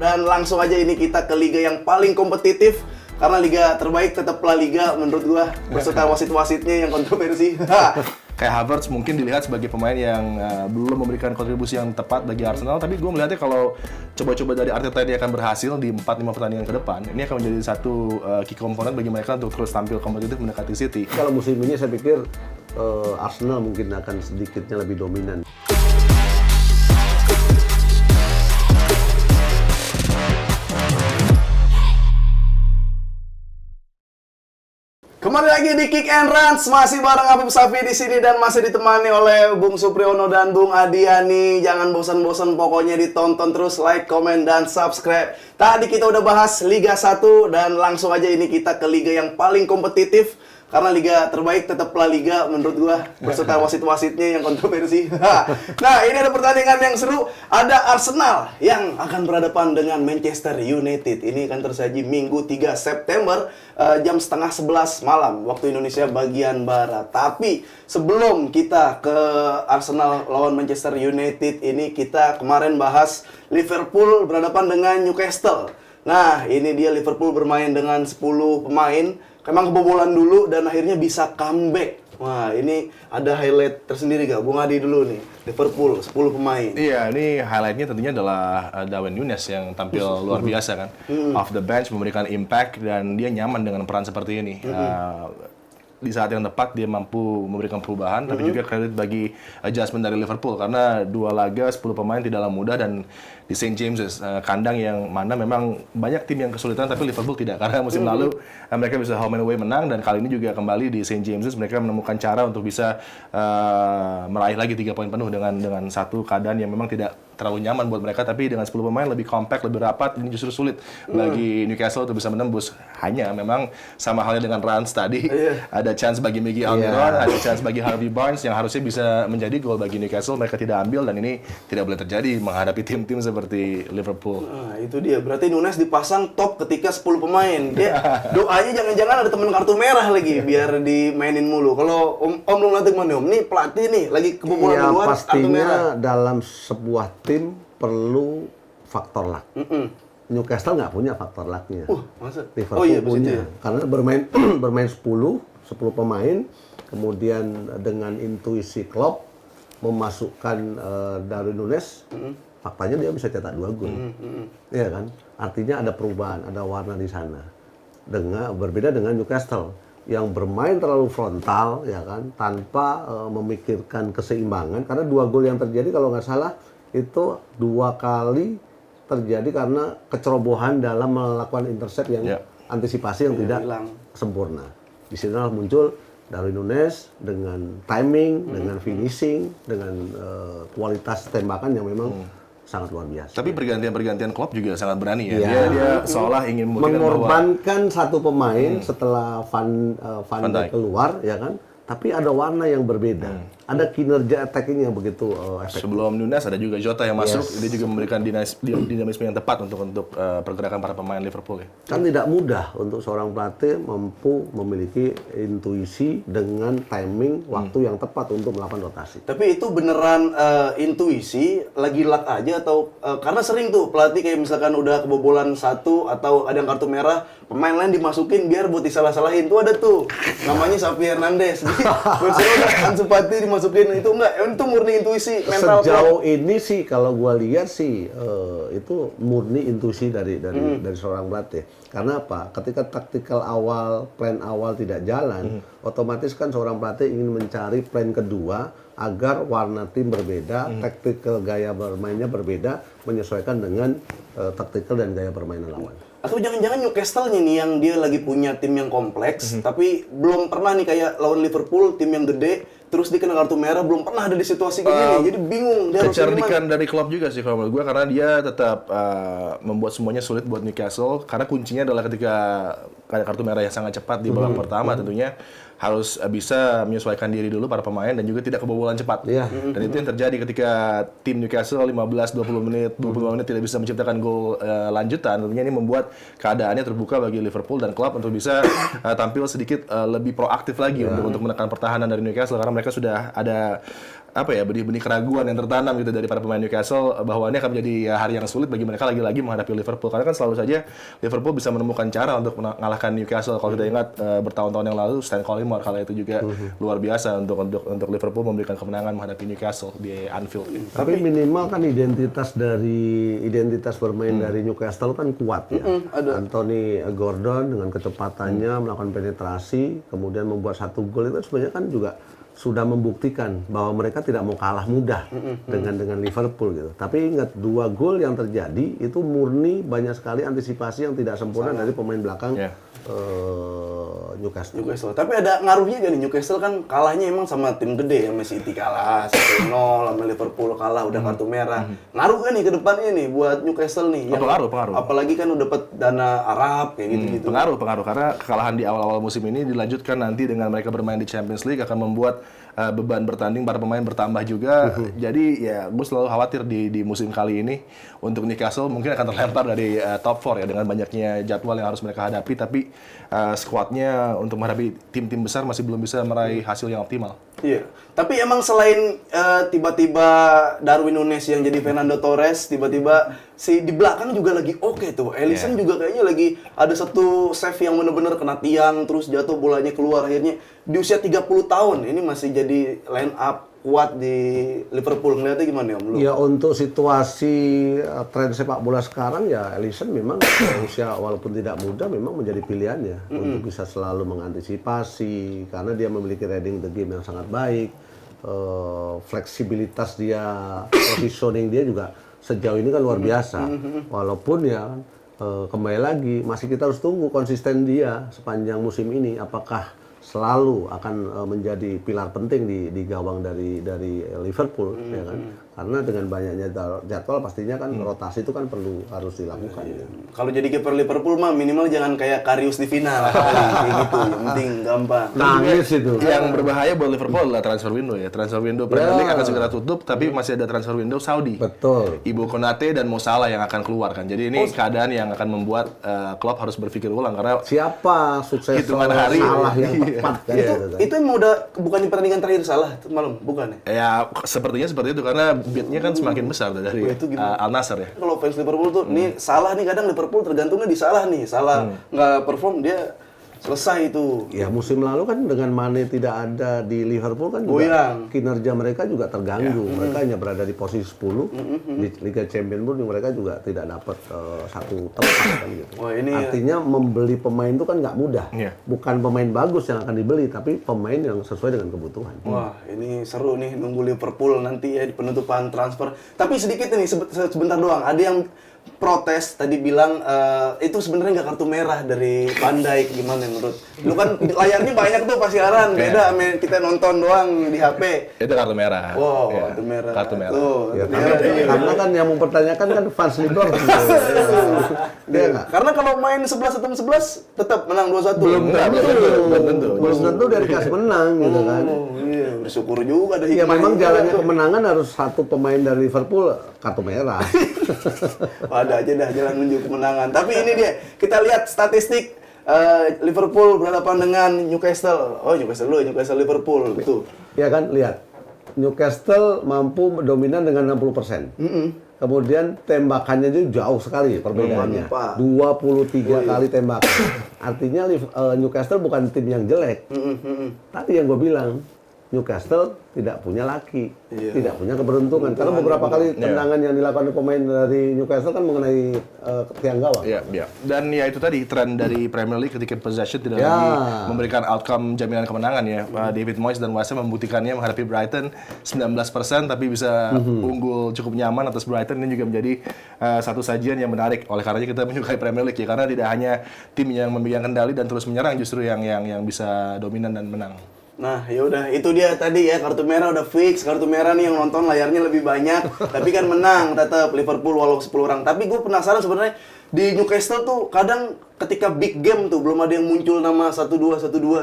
Dan langsung aja ini kita ke liga yang paling kompetitif. Karena liga terbaik tetap La Liga menurut gua. Berserta wasit-wasitnya yang kontroversi. Kayak Havertz mungkin dilihat sebagai pemain yang belum memberikan kontribusi yang tepat bagi Arsenal, tapi gue melihatnya kalau coba-coba dari Arteta dia akan berhasil di 4-5 pertandingan ke depan, ini akan menjadi satu key komponen bagi mereka untuk terus tampil kompetitif mendekati City. Kalau musim ini saya pikir Arsenal mungkin akan sedikitnya lebih dominan. Kembali lagi di Kick and Runs, masih bareng Afif Safi di sini dan masih ditemani oleh Bung Supriyono dan Bung Adiani. Jangan bosan-bosan, pokoknya ditonton terus, like, komen, dan subscribe. Tadi kita udah bahas Liga 1 dan langsung aja ini kita ke liga yang paling kompetitif. Karena liga terbaik tetap La Liga menurut gua, berserta wasit-wasitnya yang kontroversi. Nah, ini ada pertandingan yang seru. Ada Arsenal yang akan berhadapan dengan Manchester United. Ini akan tersaji Minggu 3 September jam setengah 11 malam waktu Indonesia bagian barat. Tapi sebelum kita ke Arsenal lawan Manchester United ini, kita kemarin bahas Liverpool berhadapan dengan Newcastle. Nah, ini dia Liverpool bermain dengan 10 pemain. Memang kebobolan dulu dan akhirnya bisa comeback. Wah, ini ada highlight tersendiri gak? Bung Adi dulu nih, Liverpool 10 pemain. Iya, ini highlightnya tentunya adalah Darwin Núñez yang tampil luar biasa kan. Off the bench, memberikan impact dan dia nyaman dengan peran seperti ini. Di saat yang tepat dia mampu memberikan perubahan, tapi juga kredit bagi adjustment dari Liverpool karena 2 laga 10 pemain tidaklah mudah dan di St. James's kandang yang mana memang banyak tim yang kesulitan tapi Liverpool tidak, karena musim lalu mereka bisa home and away menang dan kali ini juga kembali di St. James's mereka menemukan cara untuk bisa meraih lagi 3 poin penuh dengan satu keadaan yang memang tidak terlalu nyaman buat mereka, tapi dengan 10 pemain lebih compact, lebih rapat, ini justru sulit bagi Newcastle untuk bisa menembus. Hanya memang sama halnya dengan Rans tadi, ada chance bagi Miggy Almiron, ada chance bagi Harvey Barnes yang harusnya bisa menjadi gol bagi Newcastle, mereka tidak ambil dan ini tidak boleh terjadi menghadapi tim-tim seperti Liverpool. Nah, itu dia. Berarti Núñez dipasang top ketika 10 pemain. Dia doanya jangan-jangan ada temen kartu merah lagi biar dimainin mulu. Kalau Om belum nanti mana Om? Nih pelatih nih lagi kebobolan duluan, kartu merah. Pastinya dalam sebuah tim perlu faktor luck. Newcastle nggak punya faktor lucknya. Masa? Liverpool punya. Ya? Karena bermain 10 pemain, kemudian dengan intuisi Klopp memasukkan Darwin Núñez, faktanya dia bisa cetak 2 gol. Iya kan? Artinya ada perubahan, ada warna di sana. Berbeda dengan Newcastle yang bermain terlalu frontal, ya kan, tanpa memikirkan keseimbangan. Karena 2 gol yang terjadi kalau nggak salah itu 2 kali terjadi karena kecerobohan dalam melakukan intercept yang antisipasi yang tidak sempurna. Di sinilah muncul Darwin Núñez dengan timing, dengan finishing, dengan kualitas tembakan yang memang sangat luar biasa. Tapi pergantian Klopp juga sangat berani ya. Dia seolah ingin mengorbankan satu pemain setelah Van Dijk keluar, ya kan? Tapi ada warna yang berbeda. Ada kinerja attacking yang begitu efektif. Sebelum Núñez ada juga Jota yang masuk, dia juga memberikan dinamisme yang tepat untuk pergerakan para pemain Liverpool ya. Kan tidak mudah untuk seorang pelatih mampu memiliki intuisi dengan timing waktu yang tepat untuk melakukan rotasi. Tapi itu beneran intuisi, lagi luck aja atau karena sering tuh pelatih kayak misalkan udah kebobolan 1 atau ada yang kartu merah, pemain lain dimasukin biar buat disalah-salahin. Tuh ada tuh namanya Xavi Hernandez. Barcelona Ansu Fati dimasukin, itu enggak, itu murni intuisi mental. Sejauh ini sih kalau gua lihat sih itu murni intuisi dari seorang pelatih. Karena apa? Ketika taktikal awal, plan awal tidak jalan, otomatis kan seorang pelatih ingin mencari plan kedua agar warna tim berbeda, taktikal gaya bermainnya berbeda, menyesuaikan dengan taktikal dan gaya permainan lawan. Atau jangan-jangan Newcastle-nya nih yang dia lagi punya tim yang kompleks, tapi belum pernah nih kayak lawan Liverpool, tim yang gede, terus dia kena kartu merah, belum pernah ada di situasi kayak gini, jadi bingung dia harus kecerdikan dari Klopp juga sih kalau menurut gue, karena dia tetap membuat semuanya sulit buat Newcastle, karena kuncinya adalah ketika ada kartu merah yang sangat cepat di babak pertama tentunya harus bisa menyesuaikan diri dulu para pemain dan juga tidak kebobolan cepat. Dan itu yang terjadi ketika tim Newcastle 15-20 menit, 25 menit tidak bisa menciptakan gol lanjutan. Tentunya ini membuat keadaannya terbuka bagi Liverpool dan Klopp untuk bisa tampil sedikit lebih proaktif lagi untuk menekan pertahanan dari Newcastle, karena mereka sudah ada apa ya, benih-benih keraguan yang tertanam gitu dari para pemain Newcastle bahwa ini akan menjadi hari yang sulit bagi mereka lagi-lagi menghadapi Liverpool, karena kan selalu saja Liverpool bisa menemukan cara untuk mengalahkan Newcastle. Kalau kita ingat bertahun-tahun yang lalu Stan Collymore kala itu juga luar biasa untuk Liverpool memberikan kemenangan menghadapi Newcastle di Anfield. Tapi minimal kan identitas bermain dari Newcastle kan kuat ya. Anthony Gordon dengan kecepatannya melakukan penetrasi, kemudian membuat 1 gol itu sebenarnya kan juga sudah membuktikan bahwa mereka tidak mau kalah mudah dengan Liverpool gitu. Tapi ingat 2 gol yang terjadi itu murni banyak sekali antisipasi yang tidak sempurna dari pemain belakang Newcastle. Tapi ada ngaruhnya gak nih Newcastle kan kalahnya emang sama tim gede ya, City kalah 1-0, sama Liverpool kalah udah kartu merah. Ngaruh kan nih ke depannya nih buat Newcastle nih? Pengaruh. Apalagi kan udah dapat dana Arab kayak gitu-gitu. Pengaruh karena kekalahan di awal-awal musim ini dilanjutkan nanti dengan mereka bermain di Champions League akan membuat beban bertanding para pemain bertambah juga. Jadi ya gue selalu khawatir di musim kali ini untuk Newcastle mungkin akan terlempar dari top 4 ya dengan banyaknya jadwal yang harus mereka hadapi, tapi skuadnya untuk menghadapi tim-tim besar masih belum bisa meraih hasil yang optimal. Iya, tapi emang selain tiba-tiba Darwin Núñez yang jadi Fernando Torres, tiba-tiba si di belakang juga lagi oke tuh. Alisson juga kayaknya lagi ada satu save yang bener-bener kena tiang, terus jatuh bolanya keluar. Akhirnya di usia 30 tahun ini masih jadi line up kuat di Liverpool. Ngeliatnya gimana Om? Ya untuk situasi tren sepak bola sekarang ya Alisson memang usia walaupun tidak muda memang menjadi pilihannya untuk bisa selalu mengantisipasi karena dia memiliki reading the game yang sangat baik, fleksibilitas dia, positioning dia juga sejauh ini kan luar biasa. Walaupun ya kembali lagi masih kita harus tunggu konsisten dia sepanjang musim ini apakah selalu akan menjadi pilar penting di gawang dari Liverpool ya kan, karena dengan banyaknya jadwal pastinya kan rotasi itu kan harus dilakukan. Kalau jadi kiper Liverpool mah minimal jangan kayak Karius di final kayak gitu, yang penting gampang. Nangis itu. Yang berbahaya buat Liverpool adalah transfer window ya. Transfer window Premier League akan segera tutup, tapi masih ada transfer window Saudi. Betul. Ibu Konate dan Mo Salah yang akan keluar kan. Jadi ini keadaan yang akan membuat Klopp harus berpikir ulang karena siapa suksesor hitungan hari Salah yang tepat kan. Itu emang udah bukan di pertandingan terakhir Salah malam, bukan ya? Ya sepertinya seperti itu karena bidnya kan semakin besar dari Al Nassr ya. Kalau fans Liverpool tuh, nih Salah nih kadang Liverpool tergantungnya di Salah nih. Salah nggak perform dia selesai itu. Ya musim lalu kan dengan Mane tidak ada di Liverpool kan juga kinerja mereka juga terganggu. Mereka hanya berada di posisi 10 di Liga Champions pun mereka juga tidak dapat satu tempat kan gitu. Wah, ini artinya membeli pemain itu kan nggak mudah. Iya. Bukan pemain bagus yang akan dibeli, tapi pemain yang sesuai dengan kebutuhan. Wah, ini seru nih nunggu Liverpool nanti ya di penutupan transfer. Tapi sedikit nih sebentar doang. Ada yang protes tadi bilang itu sebenarnya nggak kartu merah dari Van Dijk, gimana menurut lu? Kan layarnya banyak tuh pas siaran, beda sama kita nonton doang di HP. Itu kartu merah. Wow, Ya, kartu merah. Kartu merah. Tuh, Ya, kartu karena kan yang mempertanyakan kan fans Liverpool. Iya nggak? Karena kalau main 11-11 tetap menang 2-1. Belum tentu. tentu. Belum tentu dari dikasih menang gitu kan. Iya, bersyukur juga ada Ya hikmahnya. memang jalannya kemenangan harus satu pemain dari Liverpool kartu merah. Ada aja dah jalan menuju kemenangan. Tapi ini dia, kita lihat statistik Liverpool berhadapan dengan Newcastle. Oh, Newcastle Liverpool gitu. Ya kan, lihat. Newcastle mampu dominan dengan 60%. Kemudian tembakannya itu jauh sekali perbedaannya. 23 kali tembakan. Artinya Newcastle bukan tim yang jelek. Tadi yang gue bilang, Newcastle tidak punya laki, tidak punya keberuntungan. Karena beberapa kali tendangan yang dilakukan pemain dari Newcastle kan mengenai tiang gawang. Iya, iya. Dan ya itu tadi tren dari Premier League ketika possession tidak lagi memberikan outcome jaminan kemenangan ya. David Moyes dan West Ham membuktikannya menghadapi Brighton 19% tapi bisa unggul cukup nyaman atas Brighton. Ini juga menjadi satu sajian yang menarik. Oleh karenanya kita menyukai Premier League ya, karena tidak hanya tim yang memegang kendali dan terus menyerang, justru yang bisa dominan dan menang. Nah, ya udah itu dia tadi ya, kartu merah udah fix. Kartu merah nih yang nonton layarnya lebih banyak, tapi kan menang tetap Liverpool walau 10 orang. Tapi gue penasaran sebenarnya di Newcastle tuh kadang ketika big game tuh belum ada yang muncul nama 1-2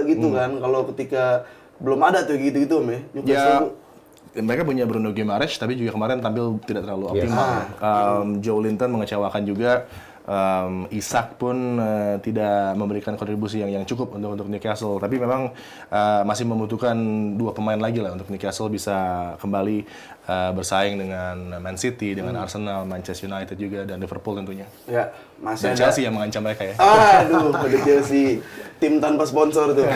gitu kan. Kalau ketika belum ada tuh gitu-gitu Newcastle ya, mereka punya Bruno Guimaraes tapi juga kemarin tampil tidak terlalu optimal. Joe Linton mengecewakan juga. Isak pun tidak memberikan kontribusi yang cukup untuk Newcastle. Tapi memang masih membutuhkan 2 pemain lagi lah untuk Newcastle bisa kembali bersaing dengan Man City, dengan Arsenal, Manchester United juga, dan Liverpool tentunya. Ya, masih Dan ada. Chelsea yang mengancam mereka ya. Aduh, ada Chelsea. Tim tanpa sponsor tuh.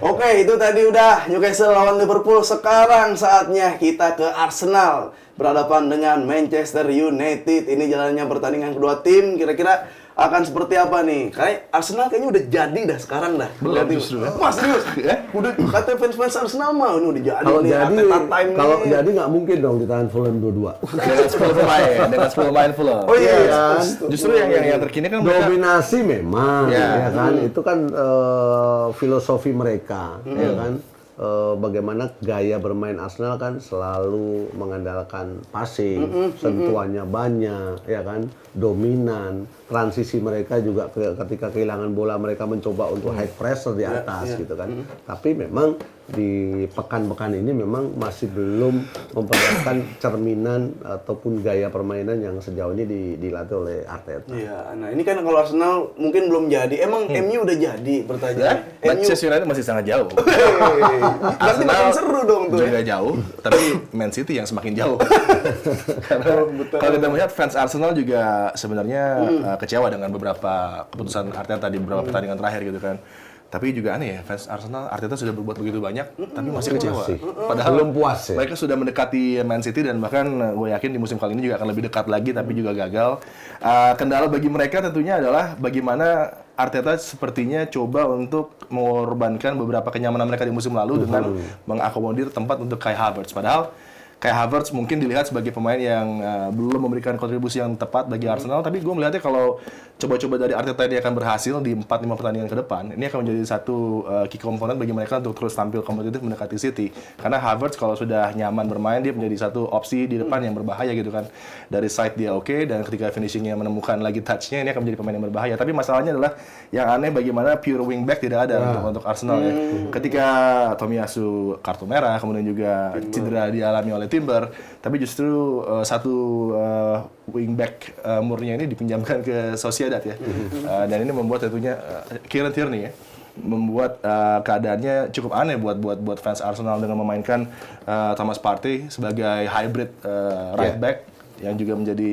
Oke, itu tadi udah Newcastle lawan Liverpool. Sekarang saatnya kita ke Arsenal. Berhadapan dengan Manchester United. Ini jalannya pertandingan kedua tim. Kira-kira akan seperti apa nih? Kayak Arsenal kayaknya udah jadi dah sekarang dah. Belum Lihat justru, ya. Mas serius? Udah kata fans-fans Arsenal mah ini udah jadi Kalau nih. jadi, Arteta time kalau nih. jadi nggak mungkin dong ditahan Fulham 2-2. Dengan 10 pemain Fulham. Oh iya, kan? Justru yang terkini kan mereka Dominasi memang, Ya. ya kan? Itu kan filosofi mereka, ya kan? Bagaimana gaya bermain Arsenal kan selalu mengandalkan passing, sentuhannya banyak, ya kan? Dominan, transisi mereka juga ketika kehilangan bola mereka mencoba untuk high pressure di atas, gitu kan? Tapi memang di pekan-pekan ini memang masih belum memperlihatkan cerminan ataupun gaya permainan yang sejauh ini dilatih oleh Arteta. Iya, nah ini kan kalau Arsenal mungkin belum jadi. Emang MU udah jadi pertanyaan. Manchester United masih sangat jauh. Berarti makin seru dong tuh. juga jauh, tapi Man City yang semakin jauh. Karena kalau kita melihat fans Arsenal juga sebenarnya kecewa dengan beberapa keputusan Arteta di beberapa pertandingan terakhir gitu kan. Tapi juga aneh ya, fans Arsenal, Arteta sudah berbuat begitu banyak, tapi masih kecewa. Masih. Padahal Belum puas ya. mereka sudah mendekati Man City dan bahkan gue yakin di musim kali ini juga akan lebih dekat lagi, tapi juga gagal. Kendala bagi mereka tentunya adalah bagaimana Arteta sepertinya coba untuk mengorbankan beberapa kenyamanan mereka di musim lalu dengan mengakomodir tempat untuk Kai Havertz. Padahal Kai Havertz mungkin dilihat sebagai pemain yang belum memberikan kontribusi yang tepat bagi Arsenal, tapi gue melihatnya kalau coba-coba dari Arteta ini akan berhasil di 4-5 pertandingan ke depan, ini akan menjadi satu key komponen bagi mereka untuk terus tampil kompetitif mendekati City. Karena Havertz kalau sudah nyaman bermain, dia menjadi satu opsi di depan yang berbahaya gitu kan. Dari side dia oke, dan ketika finishingnya menemukan lagi touch-nya, ini akan menjadi pemain yang berbahaya. Tapi masalahnya adalah yang aneh bagaimana pure wingback tidak ada untuk Arsenal ya. Ketika Tomiyasu kartu merah, kemudian juga cedera dialami oleh Timber, tapi justru satu wingback murni ini dipinjamkan ke Sociedad ya. Dan ini membuat tentunya Kieran Tierney ya, membuat keadaannya cukup aneh buat fans Arsenal dengan memainkan Thomas Partey sebagai hybrid right back yang juga menjadi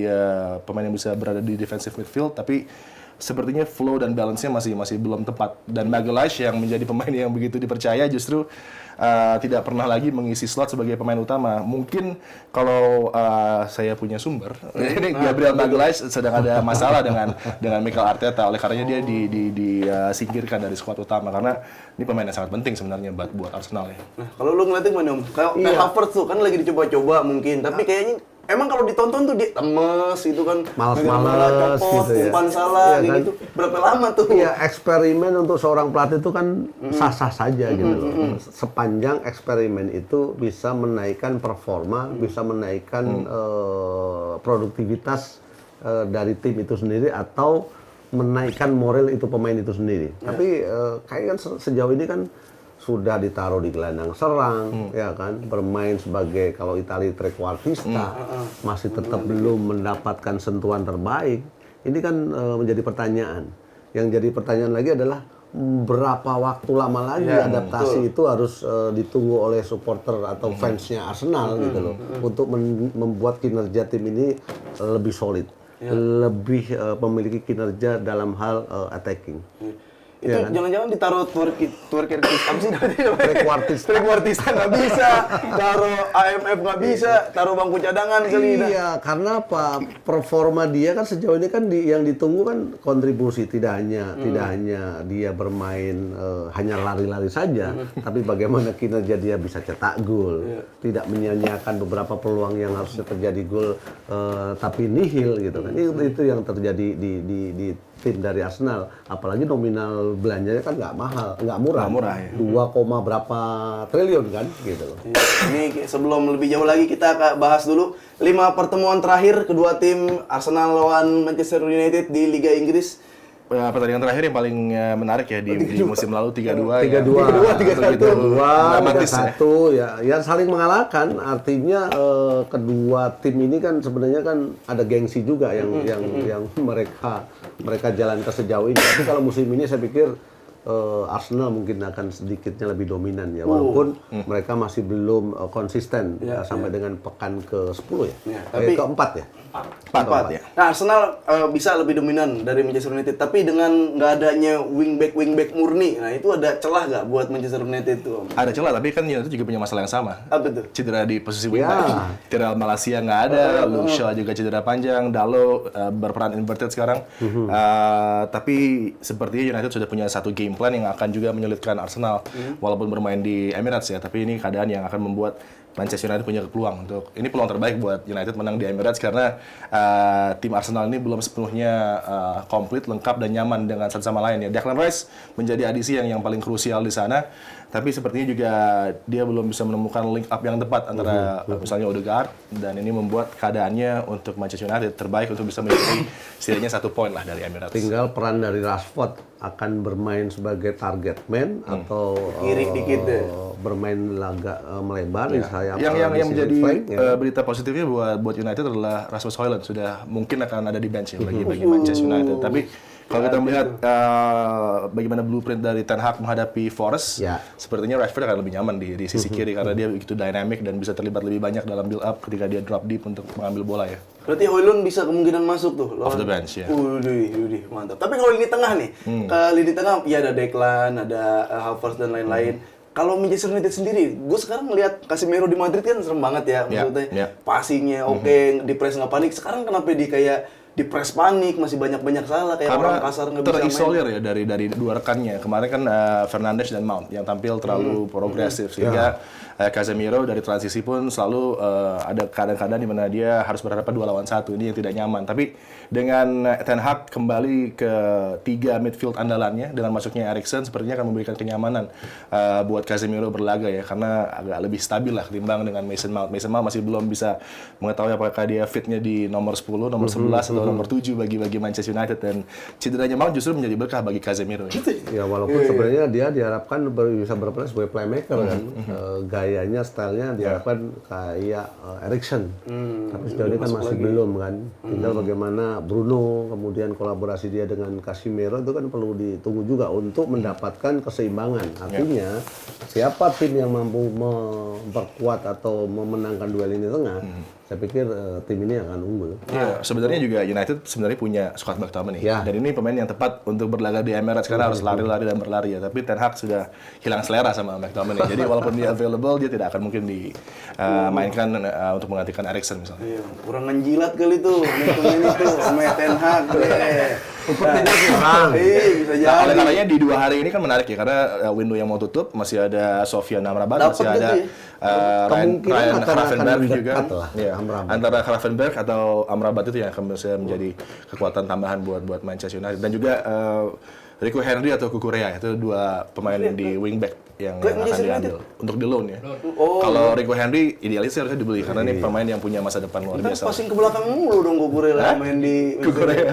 pemain yang bisa berada di defensive midfield, tapi sepertinya flow dan balance-nya masih belum tepat. Dan Magalhaes yang menjadi pemain yang begitu dipercaya justru tidak pernah lagi mengisi slot sebagai pemain utama. Mungkin kalau saya punya sumber, ini Gabriel Magalhaes sedang ada masalah dengan Mikel Arteta. Oleh karenanya dia disingkirkan dari skuad utama karena ini pemain yang sangat penting sebenarnya buat Arsenal ya. Nah, kalau lu ngeliatin mana Om? Kayak Havertz tuh kan lagi dicoba-coba mungkin, tapi kayaknya emang kalau ditonton tuh dia lemes gitu kan. Males-males gitu ya. Umpan salah Iya kan? gitu. Berapa lama tuh? Iya, eksperimen untuk seorang pelatih itu kan sah-sah saja gitu loh. Sepanjang eksperimen itu bisa menaikkan performa, bisa menaikkan produktivitas dari tim itu sendiri atau menaikkan moral itu pemain itu sendiri. Tapi kayaknya kan sejauh ini kan sudah ditaruh di gelandang serang, ya kan, bermain sebagai kalau Italia trequartista, masih tetap belum mendapatkan sentuhan terbaik. Ini kan menjadi pertanyaan. Yang jadi pertanyaan lagi adalah berapa waktu lama lagi adaptasi itu harus ditunggu oleh supporter atau fansnya Arsenal gitu loh, untuk membuat kinerja tim ini lebih solid, lebih memiliki kinerja dalam hal attacking. Itu Iya kan? jangan-jangan ditaruh twerker apa sih namanya? Trequartista. Trequartista nggak bisa, taruh AMF nggak bisa, taruh bangku cadangan kali. Iya, karena apa? Performa dia kan sejauh ini kan yang ditunggu kan kontribusi, tidak hanya dia bermain hanya lari-lari saja, tapi bagaimana kinerja dia bisa cetak gol, tidak menyia-nyiakan beberapa peluang yang harusnya terjadi gol tapi nihil gitu kan. Itu yang terjadi di tim dari Arsenal, apalagi nominal belanjanya kan nggak mahal, nggak murah, 2, berapa triliun kan, gitu loh. Ini sebelum lebih jauh lagi kita bahas dulu 5 pertemuan terakhir kedua tim Arsenal lawan Manchester United di Liga Inggris. pertandingan terakhir yang paling menarik ya di musim lalu 3-2 ya. 3-2, dramatis ya. 3-1 ya saling mengalahkan. Artinya kedua tim ini kan sebenarnya kan ada gengsi juga yang mereka jalankan sejauh ini. Tapi kalau musim ini saya pikir Arsenal mungkin akan sedikitnya lebih dominan ya, walaupun mereka masih belum konsisten sampai dengan pekan ke-10 ya, tapi keempat ya. Empat ya. Nah, Arsenal bisa lebih dominan dari Manchester United, tapi dengan nggak adanya wingback murni, nah itu ada celah nggak buat Manchester United itu? Ada celah, tapi kan United juga punya masalah yang sama. Apa tuh? Cedera di posisi wingback. Tyrell Malacia nggak ada, Luke Shaw juga cedera panjang, Dalot berperan inverted sekarang. Tapi sepertinya United sudah punya satu game plan yang akan juga menyulitkan Arsenal, walaupun bermain di Emirates ya. Tapi ini keadaan yang akan membuat Manchester United punya peluang untuk ini peluang terbaik buat United menang di Emirates karena tim Arsenal ini belum sepenuhnya komplit, lengkap dan nyaman dengan satu sama lain ya. Declan Rice menjadi adisi yang paling krusial di sana, tapi sepertinya juga dia belum bisa menemukan link up yang tepat antara misalnya Odegaard, dan ini membuat keadaannya untuk Manchester United terbaik untuk bisa mencuri setidaknya 1 poin lah dari Emirates. Tinggal peran dari Rashford akan bermain sebagai target man atau Kiri dikit deh. bermain agak melebar di sayap. Yang di sisi menjadi flank, ya. berita positifnya buat United adalah Rasmus Højlund sudah mungkin akan ada di bench ya bagi Manchester United. Tapi kalau kita melihat bagaimana blueprint dari Ten Hag menghadapi Forest, sepertinya Rashford akan lebih nyaman di sisi kiri karena dia begitu dynamic dan bisa terlibat lebih banyak dalam build up ketika dia drop deep untuk mengambil bola ya. Berarti Højlund bisa kemungkinan masuk tuh. Off the bench ya. Udih, mantap. Tapi kalau lini tengah nih, ke lini tengah ya ada Declan, ada Havertz dan lain-lain. Kalau Manchester United sendiri, gue sekarang melihat Casemiro di Madrid kan serem banget ya, maksudnya passingnya oke, di press nggak panik. Sekarang kenapa dia kayak di press panik, masih banyak salah kayak karena orang kasar nggak bisa main. terisolir ya dari dua rekannya. Kemarin kan Fernandes dan Mount yang tampil terlalu progresif sehingga Casemiro dari transisi pun selalu ada kadang-kadang di mana dia harus berhadapan 2 lawan 1. Ini yang tidak nyaman. Tapi dengan Ten Hag kembali ke 3 midfield andalannya dengan masuknya Eriksen sepertinya akan memberikan kenyamanan buat Casemiro berlaga ya, karena agak lebih stabil lah ketimbang dengan Mason Mount. Mason Mount masih belum bisa mengetahui apakah dia fitnya di nomor 10, nomor 11 atau nomor 7 bagi Manchester United, dan cederanya Mount justru menjadi berkah bagi Casemiro. Ya walaupun sebenarnya dia diharapkan bisa berperan sebagai playmaker kan. Gayanya, stylenya diharapkan kayak Eriksen. Tapi sejauh ini kan masih belum kan. Tinggal bagaimana Bruno, kemudian kolaborasi dia dengan Casemiro itu kan perlu ditunggu juga untuk mendapatkan keseimbangan. Artinya siapa tim yang mampu memperkuat atau memenangkan duel ini tengah, saya pikir tim ini akan unggul. Ya, sebenarnya juga United sebenarnya punya Scott McTominay. Dan ini pemain yang tepat untuk berlaga di Emirates karena harus lari-lari dan berlari ya. Tapi Ten Hag sudah hilang selera sama McTominay. Jadi walaupun dia available, dia tidak akan mungkin dimainkan untuk menggantikan Eriksen misalnya. Iya, kurang menjilat kali tuh pemain itu sama Ten Hag. Sepertinya kurang. Bisa jadi. Oleh karenanya di 2 hari ini kan menarik ya, karena window yang mau tutup masih ada Sofian Amrabat, masih ada Ryan Gravenberch juga. Antara Gravenberch atau Amrabat itu yang akan bisa menjadi kekuatan tambahan buat Manchester United, dan juga Rico Henry atau Kukurea, itu 2 pemain di wingback yang akan diambil untuk di loan ya. Kalau Rico Henry idealisnya harusnya dibeli karena ini pemain yang punya masa depan luar biasa. Passing ke belakang mulu dong Kukurea main di Kukurea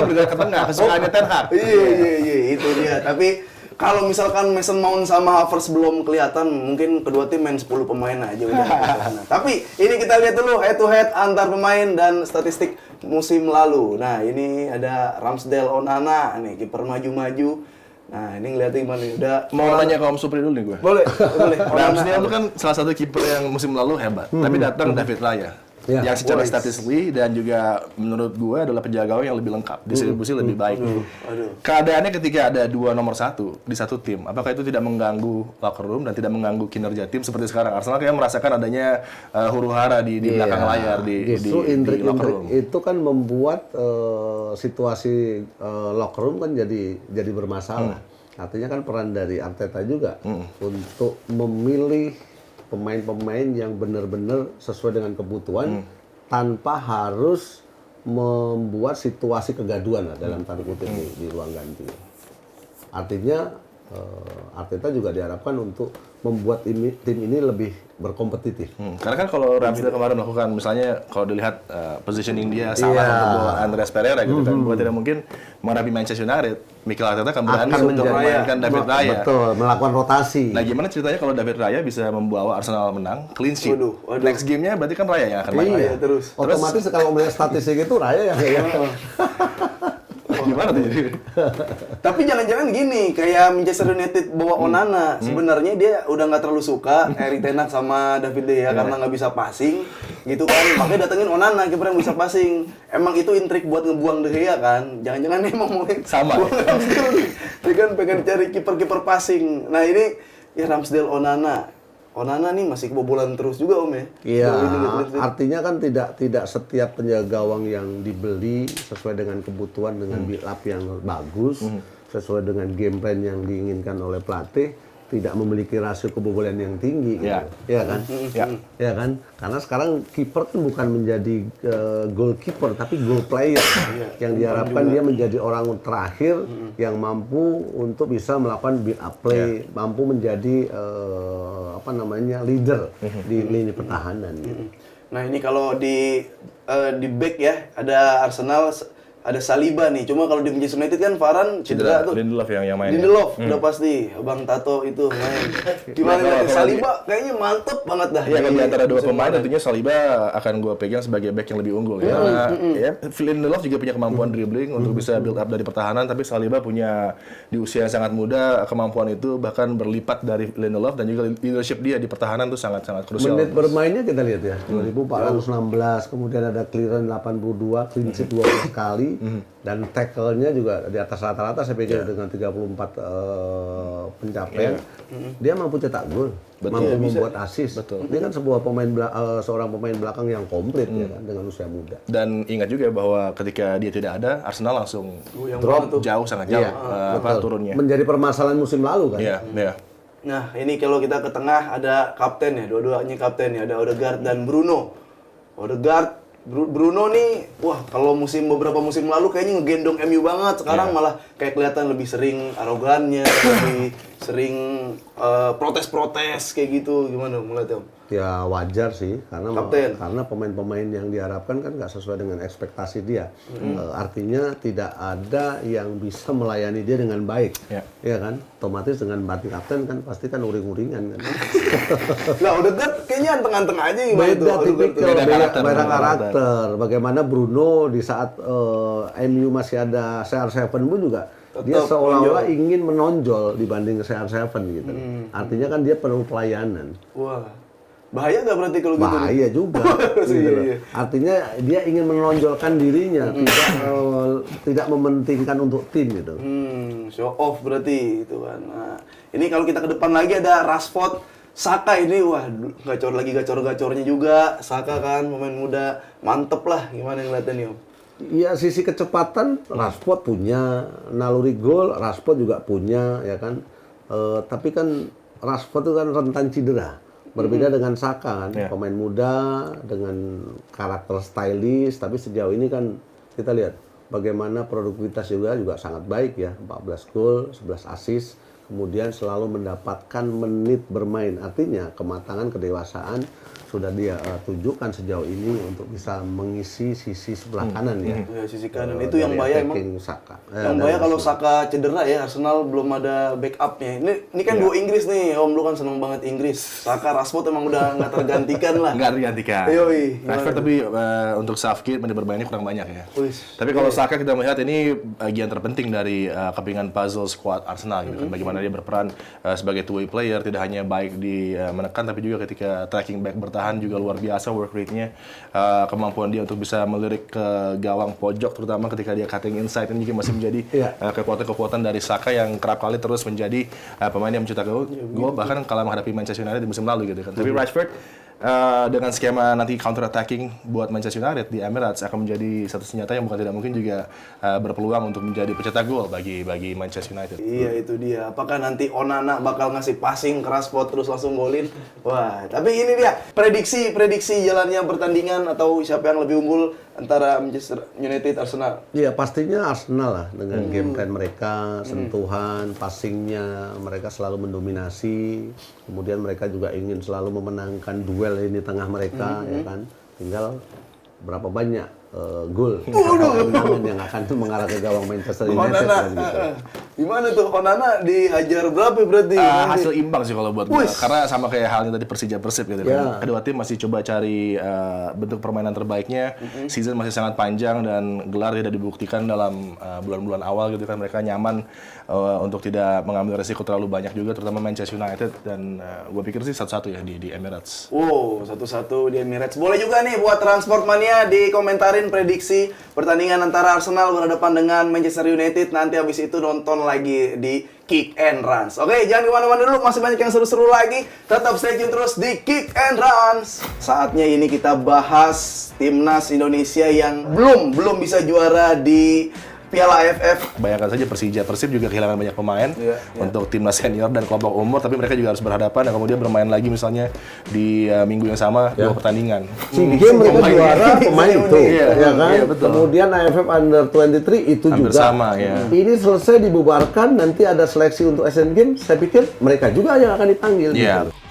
bergerak ke tengah, kesukaannya Ten Hag. Iya, itu dia. Tapi kalau misalkan Mason Mount sama Havertz belum kelihatan, mungkin kedua tim main 10 pemain aja udah. Nah, tapi ini kita lihat dulu head to head antar pemain dan statistik musim lalu. Nah, ini ada Ramsdale Onana nih, kiper maju-maju. Nah, ini ngeliatin gimana nih? Udah Mau nanya ke Om Supri dulu nih gue. boleh. Ramsdale itu kan salah satu kiper yang musim lalu hebat, tapi datang David Raya. Yang secara statistik dan juga menurut gue adalah penjaga gawang yang lebih lengkap, distribusi lebih baik. Keadaannya ketika ada 2 nomor 1 di satu tim, apakah itu tidak mengganggu locker room dan tidak mengganggu kinerja tim seperti sekarang? Arsenal kayak merasakan adanya huru-hara di belakang layar di locker room. Itu kan membuat situasi locker room kan jadi bermasalah. Artinya kan peran dari Arteta juga untuk memilih pemain-pemain yang benar-benar sesuai dengan kebutuhan tanpa harus membuat situasi kegaduhan lah, dalam tanda kutip di ruang ganti. Artinya Arteta juga diharapkan untuk membuat tim ini lebih berkompetitif. Karena kan kalau Ramsdale kemarin melakukan, misalnya kalau dilihat positioning dia salah untuk bawa Andreas Pereira gitu kan, bukan tidak mungkin menghadapi Manchester United, Mikel Arteta akan berani untuk memainkan David Raya. Betul, melakukan rotasi. Nah, gimana ceritanya kalau David Raya bisa membawa Arsenal menang, clean sheet? Next game-nya berarti kan Raya yang akan main. Iya, terus. Otomatis kalau melihat statistik itu Raya yang Gimana tuh jadi? Tapi jangan-jangan gini, kayak Manchester United bawa Onana, sebenarnya dia udah nggak terlalu suka Erik ten Hag sama David De Gea karena nggak bisa passing, gitu kan. Makanya datengin Onana, kiper yang bisa passing. Emang itu intrik buat ngebuang De Gea kan? Jangan-jangan emang mau Sama. buang Ramsdale nih. Dia kan pengen cari kiper-kiper passing. Nah ini ya Ramsdale Onana nih masih kebobolan terus juga Om ya. Iya, artinya kan tidak setiap penjaga gawang yang dibeli sesuai dengan kebutuhan dengan build up yang bagus, sesuai dengan game plan yang diinginkan oleh pelatih, tidak memiliki rasio kebobolan yang tinggi, Iya. gitu. Iya kan? Iya kan? Karena sekarang kiper kan bukan menjadi goalkeeper tapi goal player. Yang diharapkan dia menjadi orang terakhir yang mampu untuk bisa melakukan build up play, mampu menjadi leader di lini pertahanan. Gitu. Nah ini kalau di back ya ada Arsenal, ada Saliba nih. Cuma kalau di Manchester United kan Varane cedera tuh. Lindelof yang main. Lindelof udah pasti, Bang Tato itu main. Gimana Ya, nih Saliba? Kayaknya mantep banget dah. Iya, kan di antara dua musim pemain kemarin. tentunya Saliba akan gue pegang sebagai back yang lebih unggul ya. Karena ya, Lindelof juga punya kemampuan dribbling untuk bisa build up dari pertahanan, tapi Saliba punya di usia yang sangat muda kemampuan itu bahkan berlipat dari Lindelof, dan juga leadership dia di pertahanan tuh sangat-sangat krusial. Menit bermainnya kita lihat ya, 2416, kemudian ada clearance 82, clean sheet 12 kali, dan tackle-nya juga di atas rata-rata saya pikir dengan 34 pencapaian. Dia mampu cetak gol, mampu membuat assist. Dia kan seorang pemain belakang yang komplit ya kan, dengan usia muda. Dan ingat juga bahwa ketika dia tidak ada, Arsenal langsung Drop jauh, sangat jauh turunnya. Menjadi permasalahan musim lalu kan. Iya, iya. Nah ini kalau kita ke tengah ada kapten ya, dua-duanya kapten ya, ada Odegaard dan Bruno. Bruno nih, wah kalau beberapa musim lalu kayaknya ngegendong MU banget. Sekarang malah kayak kelihatan lebih sering arogannya, lebih sering protes-protes kayak gitu. Gimana melihatnya Om? Ya wajar sih, Kapten. karena pemain-pemain yang diharapkan kan nggak sesuai dengan ekspektasi dia. Artinya tidak ada yang bisa melayani dia dengan baik, ya kan? Otomatis dengan banting kapten kan pasti kan uring-uringan kan. Nah Odegaard kayaknya anteng-anteng aja gimana Beda tuh? tipikal, beda karakter. karakter. Bagaimana Bruno di saat MU masih ada CR7 pun juga dia Tetap seolah-olah ingin menonjol dibanding CR7 gitu. Artinya kan dia perlu pelayanan. Wah, bahaya nggak berarti kalau gitu? Bahaya juga. Gitu loh. Artinya dia ingin menonjolkan dirinya, tidak mementingkan untuk tim gitu. Show off berarti itu kan. Nah, ini kalau kita ke depan lagi ada Rashford, Saka ini wah gacor-gacornya juga. Saka kan pemain muda, mantep lah. Gimana ngeliatnya nih Om? Iya, sisi kecepatan Rashford punya, naluri gol Rashford juga punya, ya kan. Tapi kan Rashford itu kan rentan cedera. Berbeda dengan Saka kan, pemain muda dengan karakter stylish, tapi sejauh ini kan kita lihat bagaimana produktivitas juga sangat baik ya, 14 gol, 11 assist, kemudian selalu mendapatkan menit bermain. Artinya kematangan, kedewasaan sudah dia tunjukkan sejauh ini untuk bisa mengisi sisi sebelah kanan ya. Ya, sisi kanan itu yang bahaya emang. Saka. Yang bahaya kalau Saka cedera ya, Arsenal belum ada backupnya. Ini kan dua Inggris nih, Om lu kan seneng banget Inggris. Saka, Rashford emang udah nggak tergantikan lah. Nggak tergantikan. Yoi, Rashford tapi untuk Southgate menit bermainnya kurang banyak ya. Wis. Tapi kalau Saka kita melihat ini bagian terpenting dari kepingan puzzle squad Arsenal gitu kan. Bagaimana dia berperan sebagai two-way player, tidak hanya baik di menekan tapi juga ketika tracking back bertahan juga luar biasa work rate-nya. Kemampuan dia untuk bisa melirik ke gawang pojok terutama ketika dia cutting inside ini juga masih menjadi kekuatan-kekuatan dari Saka yang kerap kali terus menjadi pemain yang mencetak gol bahkan kalau menghadapi Manchester United di musim lalu gitu kan. Tapi Rashford dengan skema nanti counter attacking buat Manchester United di Emirates akan menjadi satu senjata yang bukan tidak mungkin juga berpeluang untuk menjadi pencetak gol bagi Manchester United. Iya itu dia. Apakah nanti Onana bakal ngasih passing ke Rashford terus langsung golin? Wah, tapi ini dia prediksi jalannya pertandingan atau siapa yang lebih unggul antara Manchester United Arsenal? Iya pastinya Arsenal lah dengan game plan mereka, sentuhan, passingnya mereka selalu mendominasi. Kemudian mereka juga ingin selalu memenangkan duel ini tengah mereka, ya kan. Tinggal berapa banyak gol kemenangan yang akan tuh mengarah ke gawang Manchester United. Onana, kan, gitu. gimana tuh? Onana dihajar berapa berarti? Hasil imbang sih kalau buat gue, karena sama kayak halnya tadi Persija Persib gitu kan. Kedua tim masih coba cari bentuk permainan terbaiknya. Season masih sangat panjang dan gelar tidak dibuktikan dalam bulan-bulan awal gitu kan. Mereka nyaman untuk tidak mengambil resiko terlalu banyak juga, terutama Manchester United, dan gue pikir sih satu-satu ya di Emirates. Wow, satu-satu di Emirates. Boleh juga nih buat Transport Mania dikomentarin prediksi pertandingan antara Arsenal berhadapan dengan Manchester United. Nanti habis itu nonton lagi di Kick and Runs. Oke, jangan kemana-mana dulu, masih banyak yang seru-seru lagi. Tetap stay tune terus di Kick and Runs. Saatnya ini kita bahas timnas Indonesia yang belum bisa juara di Piala AFF. Bayangkan saja Persija Persib juga kehilangan banyak pemain untuk timnas senior dan kelompok umur, tapi mereka juga harus berhadapan dan kemudian bermain lagi misalnya di minggu yang sama 2 pertandingan. Game mereka juara pemain itu, Iya, ya kan? iya, betul. Kemudian AFF Under 23 itu Hampir juga. sama, ya. Ini selesai dibubarkan, nanti ada seleksi untuk Asian Games. Saya pikir mereka juga yang akan dipanggil. Iya. Gitu.